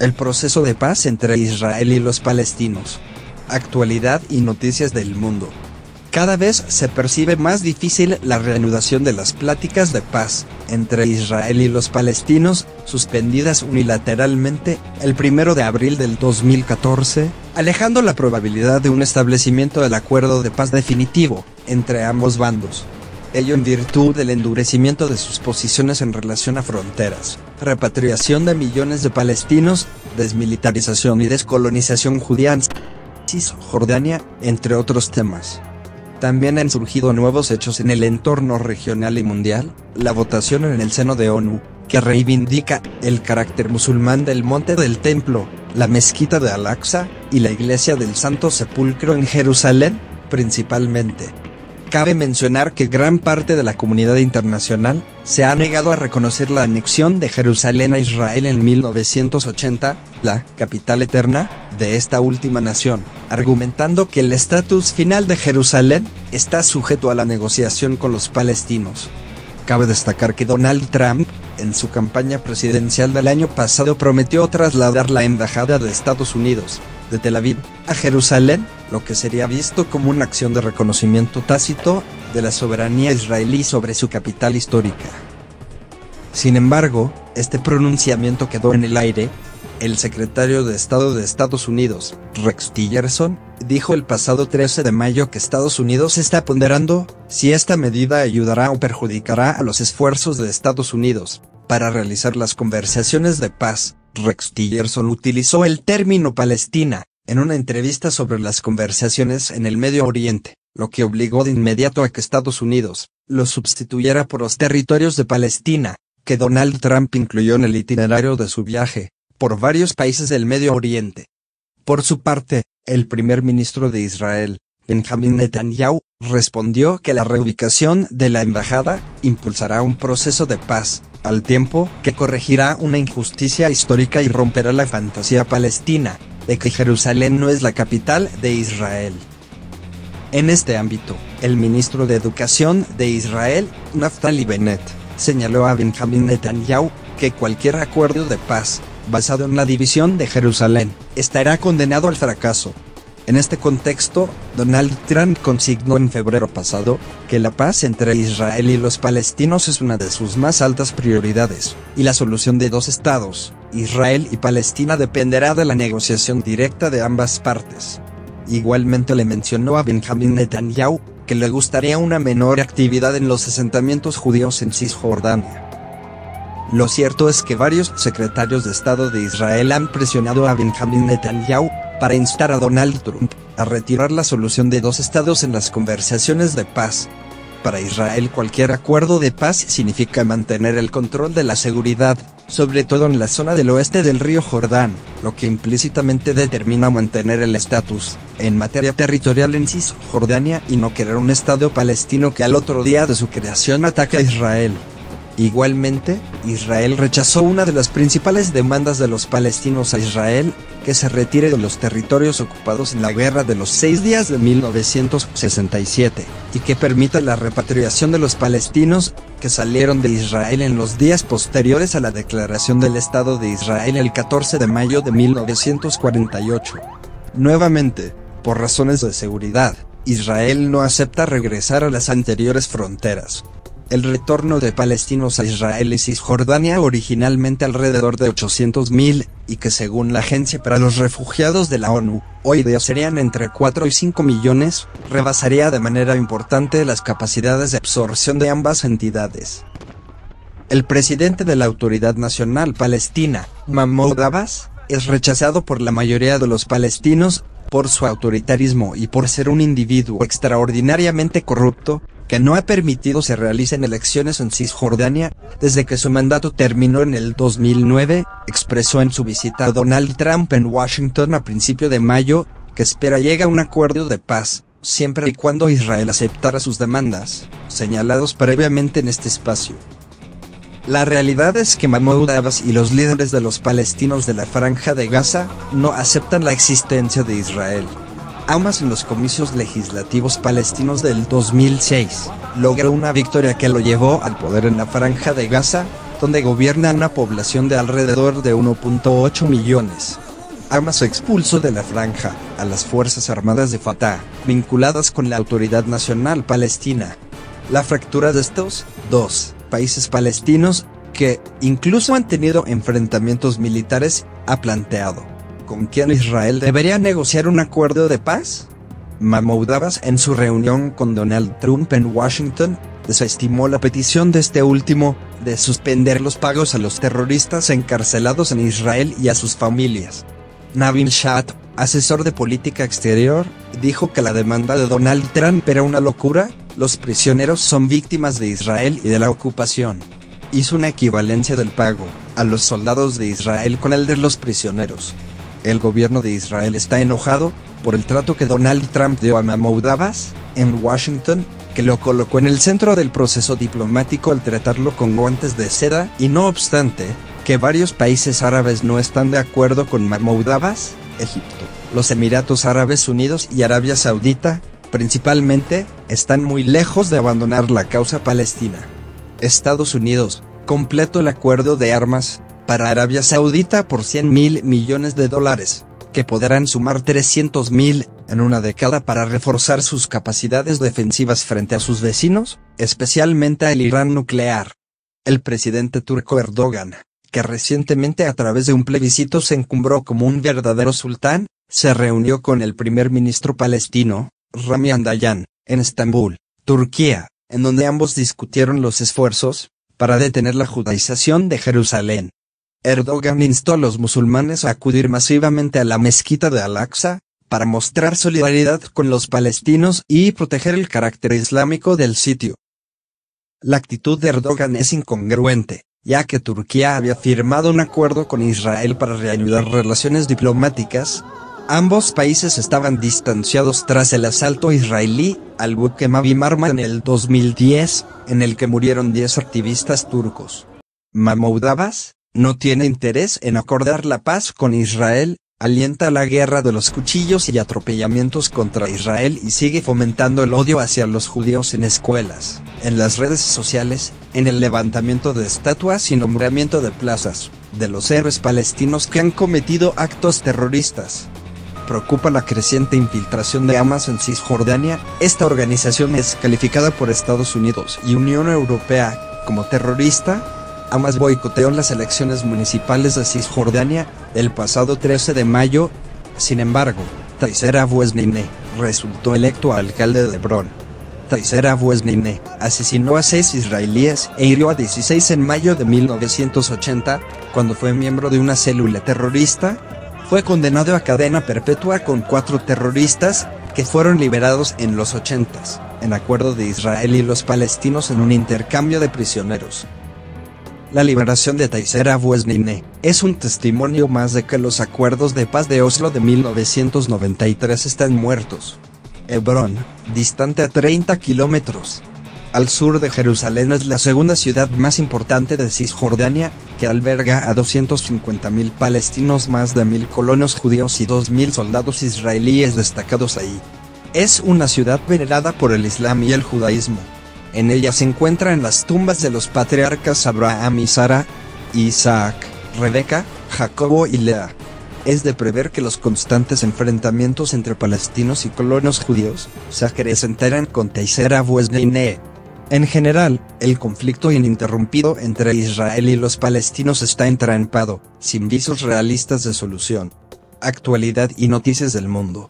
El proceso de paz entre Israel y los palestinos. Actualidad y noticias del mundo. Cada vez se percibe más difícil la reanudación de las pláticas de paz entre Israel y los palestinos, suspendidas unilateralmente el 1 de abril del 2014, alejando la probabilidad de un establecimiento del acuerdo de paz definitivo entre ambos bandos. Ello en virtud del endurecimiento de sus posiciones en relación a fronteras, repatriación de millones de palestinos, desmilitarización y descolonización judía en Cisjordania, entre otros temas. También han surgido nuevos hechos en el entorno regional y mundial, la votación en el seno de ONU, que reivindica el carácter musulmán del Monte del Templo, la mezquita de Al-Aqsa, y la iglesia del Santo Sepulcro en Jerusalén, principalmente. Cabe mencionar que gran parte de la comunidad internacional se ha negado a reconocer la anexión de Jerusalén a Israel en 1980, la capital eterna de esta última nación, argumentando que el estatus final de Jerusalén está sujeto a la negociación con los palestinos. Cabe destacar que Donald Trump, en su campaña presidencial del año pasado, prometió trasladar la embajada de Estados Unidos de Tel Aviv a Jerusalén, lo que sería visto como una acción de reconocimiento tácito de la soberanía israelí sobre su capital histórica. Sin embargo, este pronunciamiento quedó en el aire. El secretario de Estado de Estados Unidos, Rex Tillerson, dijo el pasado 13 de mayo que Estados Unidos está ponderando si esta medida ayudará o perjudicará a los esfuerzos de Estados Unidos para realizar las conversaciones de paz. Rex Tillerson utilizó el término Palestina en una entrevista sobre las conversaciones en el Medio Oriente, lo que obligó de inmediato a que Estados Unidos lo sustituyera por los territorios de Palestina, que Donald Trump incluyó en el itinerario de su viaje por varios países del Medio Oriente. Por su parte, el primer ministro de Israel, Benjamin Netanyahu, respondió que la reubicación de la embajada impulsará un proceso de paz, al tiempo que corregirá una injusticia histórica y romperá la fantasía palestina de que Jerusalén no es la capital de Israel. En este ámbito, el ministro de Educación de Israel, Naftali Bennett, señaló a Benjamin Netanyahu que cualquier acuerdo de paz basado en la división de Jerusalén estará condenado al fracaso. En este contexto, Donald Trump consignó en febrero pasado que la paz entre Israel y los palestinos es una de sus más altas prioridades, y la solución de dos estados, Israel y Palestina, dependerá de la negociación directa de ambas partes. Igualmente le mencionó a Benjamin Netanyahu que le gustaría una menor actividad en los asentamientos judíos en Cisjordania. Lo cierto es que varios secretarios de Estado de Israel han presionado a Benjamin Netanyahu para instar a Donald Trump a retirar la solución de dos estados en las conversaciones de paz. Para Israel, cualquier acuerdo de paz significa mantener el control de la seguridad, sobre todo en la zona del oeste del río Jordán, lo que implícitamente determina mantener el estatus en materia territorial en Cisjordania y no querer un estado palestino que al otro día de su creación ataque a Israel. Igualmente, Israel rechazó una de las principales demandas de los palestinos a Israel, que se retire de los territorios ocupados en la Guerra de los 6 días de 1967, y que permita la repatriación de los palestinos que salieron de Israel en los días posteriores a la declaración del Estado de Israel el 14 de mayo de 1948. Nuevamente, por razones de seguridad, Israel no acepta regresar a las anteriores fronteras. El retorno de palestinos a Israel y Cisjordania, originalmente alrededor de 800.000, y que según la Agencia para los Refugiados de la ONU, hoy día serían entre 4 y 5 millones, rebasaría de manera importante las capacidades de absorción de ambas entidades. El presidente de la Autoridad Nacional Palestina, Mahmoud Abbas, es rechazado por la mayoría de los palestinos, por su autoritarismo y por ser un individuo extraordinariamente corrupto, que no ha permitido se realicen elecciones en Cisjordania desde que su mandato terminó en el 2009, expresó en su visita a Donald Trump en Washington a principio de mayo, que espera llegue a un acuerdo de paz, siempre y cuando Israel aceptara sus demandas, señalados previamente en este espacio. La realidad es que Mahmoud Abbas y los líderes de los palestinos de la Franja de Gaza no aceptan la existencia de Israel. Amas en los comicios legislativos palestinos del 2006, logró una victoria que lo llevó al poder en la Franja de Gaza, donde gobierna una población de alrededor de 1.8 millones. Hamas expulsó de la franja a las Fuerzas Armadas de Fatah, vinculadas con la Autoridad Nacional Palestina. La fractura de estos dos países palestinos, que incluso han tenido enfrentamientos militares, ha planteado ¿con quién Israel debería negociar un acuerdo de paz? Mahmoud Abbas, en su reunión con Donald Trump en Washington, desestimó la petición de este último de suspender los pagos a los terroristas encarcelados en Israel y a sus familias. Navin Shat, asesor de política exterior, dijo que la demanda de Donald Trump era una locura. Los prisioneros son víctimas de Israel y de la ocupación. Hizo una equivalencia del pago a los soldados de Israel con el de los prisioneros. El gobierno de Israel está enojado por el trato que Donald Trump dio a Mahmoud Abbas en Washington, que lo colocó en el centro del proceso diplomático al tratarlo con guantes de seda, y no obstante, que varios países árabes no están de acuerdo con Mahmoud Abbas. Egipto, los Emiratos Árabes Unidos y Arabia Saudita, principalmente, están muy lejos de abandonar la causa palestina. Estados Unidos completó el acuerdo de armas para Arabia Saudita por $100.000 millones, que podrán sumar 300.000 en una década para reforzar sus capacidades defensivas frente a sus vecinos, especialmente al Irán nuclear. El presidente turco Erdogan, que recientemente a través de un plebiscito se encumbró como un verdadero sultán, se reunió con el primer ministro palestino, Rami Andayan, en Estambul, Turquía, en donde ambos discutieron los esfuerzos para detener la judaización de Jerusalén. Erdogan instó a los musulmanes a acudir masivamente a la mezquita de Al-Aqsa, para mostrar solidaridad con los palestinos y proteger el carácter islámico del sitio. La actitud de Erdogan es incongruente, ya que Turquía había firmado un acuerdo con Israel para reanudar relaciones diplomáticas. Ambos países estaban distanciados tras el asalto israelí al buque Mavi Marmara en el 2010, en el que murieron 10 activistas turcos. Mahmoud Abbas no tiene interés en acordar la paz con Israel, alienta la guerra de los cuchillos y atropellamientos contra Israel y sigue fomentando el odio hacia los judíos en escuelas, en las redes sociales, en el levantamiento de estatuas y nombramiento de plazas de los héroes palestinos que han cometido actos terroristas. Preocupa la creciente infiltración de Hamas en Cisjordania. Esta organización es calificada por Estados Unidos y Unión Europea como terrorista. Hamas boicoteó las elecciones municipales de Cisjordania el pasado 13 de mayo. Sin embargo, Tayser Abu Sneineh resultó electo alcalde de Hebrón. Tayser Abu Sneineh asesinó a 6 israelíes e hirió a 16 en mayo de 1980, cuando fue miembro de una célula terrorista. Fue condenado a cadena perpetua con 4 terroristas, que fueron liberados en los 80s, en acuerdo de Israel y los palestinos en un intercambio de prisioneros. La liberación de Tayser Abu Sneineh es un testimonio más de que los acuerdos de paz de Oslo de 1993 están muertos. Hebrón, distante a 30 kilómetros al sur de Jerusalén, es la segunda ciudad más importante de Cisjordania, que alberga a 250.000 palestinos, más de 1.000 colonos judíos y 2.000 soldados israelíes destacados ahí. Es una ciudad venerada por el Islam y el judaísmo. En ella se encuentran las tumbas de los patriarcas Abraham y Sara, Isaac, Rebeca, Jacobo y Lea. Es de prever que los constantes enfrentamientos entre palestinos y colonos judíos se acrecentarán con Tayser Abu Sneineh. En general, el conflicto ininterrumpido entre Israel y los palestinos está entrampado, sin visos realistas de solución. Actualidad y noticias del mundo.